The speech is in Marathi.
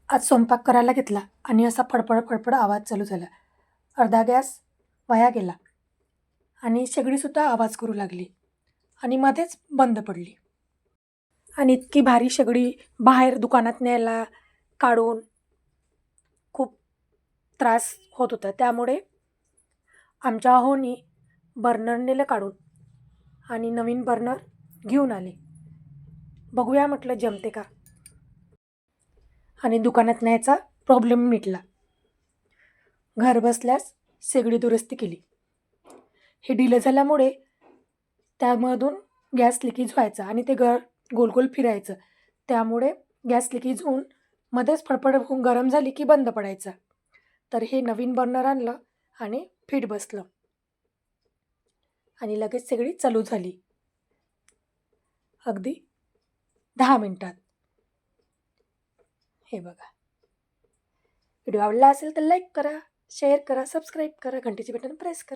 आज स्वयंपाक करायला घेतला आणि असा फडफड फडफड आवाज चालू झाला. अर्धा गॅस वाया गेला आणि शेगडीसुद्धा आवाज करू लागली आणि मध्येच बंद पडली. आणि इतकी भारी शेगडी बाहेर दुकानात न्यायला काढून खूप त्रास होत होता. त्यामुळे आमच्या अहोनी बर्नर नेलं काढून आणि नवीन बर्नर घेऊन आले. बघूया म्हटलं जमते का, आणि दुकानात न्यायचा प्रॉब्लेम मिटला. घर बसल्यास शेगडी दुरुस्ती केली. हे डिले झाल्यामुळे त्यामधून गॅस लिकेज व्हायचा आणि ते गोल गोल फिरायचं. त्यामुळे गॅस लिकेज होऊन मध्येच फडफड होऊन गरम झाली की बंद पडायचा. तर हे नवीन बर्नर आणलं आणि फिट बसलं आणि लगेच शेगडी चालू झाली अगदी 10 मिनिटात. हे बघा. व्हिडिओ आवडला असेल तर लाईक करा, शेअर करा, सबस्क्राईब करा, घंटीचे बटन प्रेस करा.